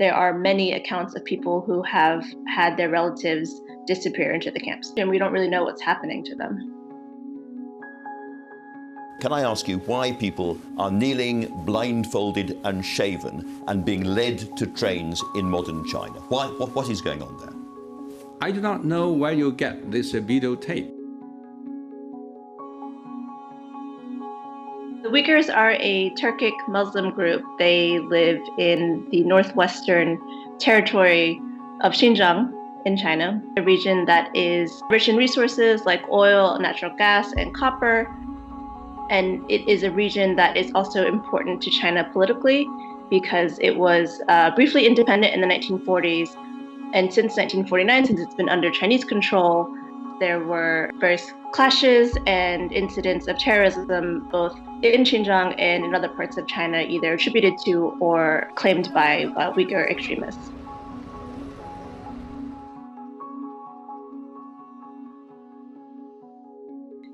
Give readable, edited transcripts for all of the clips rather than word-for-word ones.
there are many accounts of people who have had their relatives disappear into the camps, and we don't really know what's happening to them. Can I ask you why people are kneeling, blindfolded and shaven and being led to trains in modern China? Why? What is going on there? I do not know where you get this videotape. The Uyghurs are a Turkic Muslim group. They live in the northwestern territory of Xinjiang in China, a region that is rich in resources like oil, natural gas, and copper. And it is a region that is also important to China politically because it was briefly independent in the 1940s. And since 1949, since it's been under Chinese control, there were various clashes and incidents of terrorism, both in Xinjiang and in other parts of China, either attributed to or claimed by Uyghur extremists.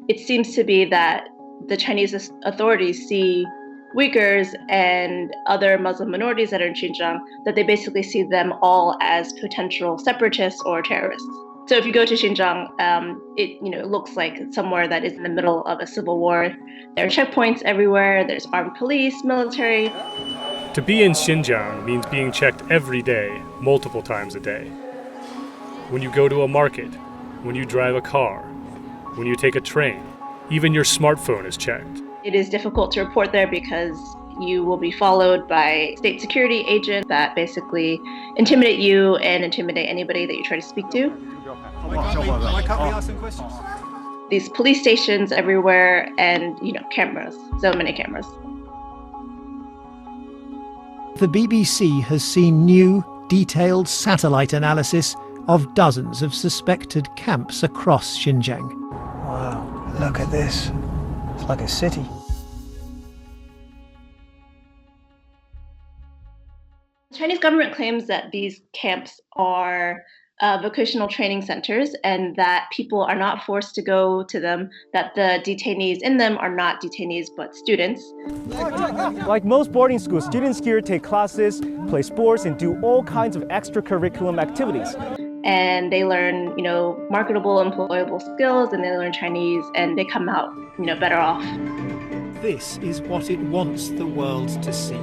It seems to be that the Chinese authorities see Uyghurs and other Muslim minorities that are in Xinjiang, that they basically see them all as potential separatists or terrorists. So if you go to Xinjiang, it looks like somewhere that is in the middle of a civil war. There are checkpoints everywhere. There's armed police, military. To be in Xinjiang means being checked every day, multiple times a day. When you go to a market, when you drive a car, when you take a train, even your smartphone is checked. It is difficult to report there because you will be followed by state security agents that basically intimidate you and intimidate anybody that you try to speak to. Why can't we ask some questions? These police stations everywhere and, cameras, so many cameras. The BBC has seen new, detailed satellite analysis of dozens of suspected camps across Xinjiang. Wow, look at this. It's like a city. The Chinese government claims that these camps are vocational training centers and that people are not forced to go to them, that the detainees in them are not detainees but students. Like most boarding schools, students here take classes, play sports, and do all kinds of extracurricular activities. And they learn, marketable, employable skills, and they learn Chinese, and they come out, better off. This is what it wants the world to see.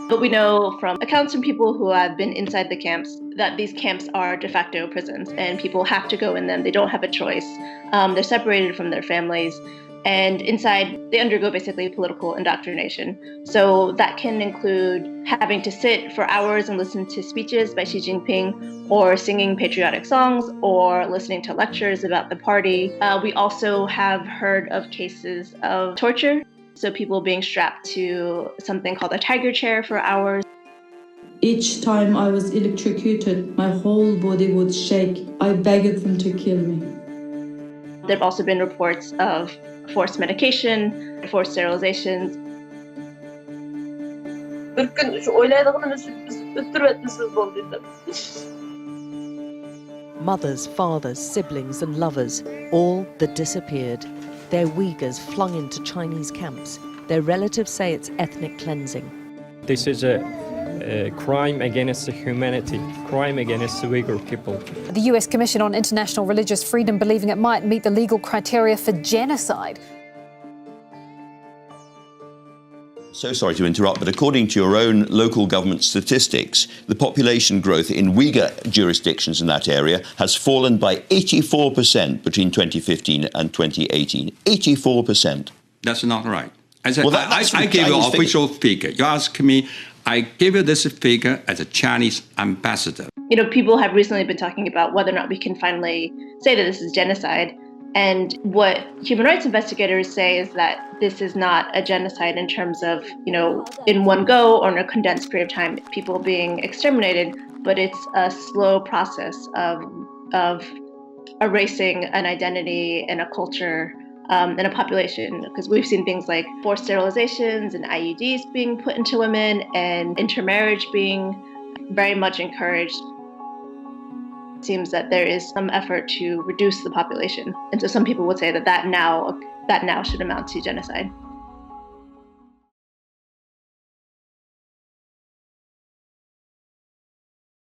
But we know from accounts from people who have been inside the camps that these camps are de facto prisons and people have to go in them. They don't have a choice. They're separated from their families. And inside, they undergo basically political indoctrination. So that can include having to sit for hours and listen to speeches by Xi Jinping, or singing patriotic songs, or listening to lectures about the party. We also have heard of cases of torture. So people being strapped to something called a tiger chair for hours. Each time I was electrocuted, my whole body would shake. I begged them to kill me. There have also been reports of forced medication, forced sterilizations. Mothers, fathers, siblings and lovers, all that disappeared. Their Uyghurs flung into Chinese camps. Their relatives say it's ethnic cleansing. This is a crime against humanity, crime against the Uyghur people. The US Commission on International Religious Freedom believing it might meet the legal criteria for genocide. So sorry to interrupt, but according to your own local government statistics, the population growth in Uyghur jurisdictions in that area has fallen by 84% between 2015 and 2018. 84%. That's not right. I Chinese gave you an official figure. You ask me, I give you this figure as a Chinese ambassador. People have recently been talking about whether or not we can finally say that this is genocide. And what human rights investigators say is that this is not a genocide in terms of, in one go or in a condensed period of time, people being exterminated, but it's a slow process of erasing an identity and a culture and a population. Because we've seen things like forced sterilizations and IUDs being put into women and intermarriage being very much encouraged. It seems that there is some effort to reduce the population. And so some people would say that now should amount to genocide.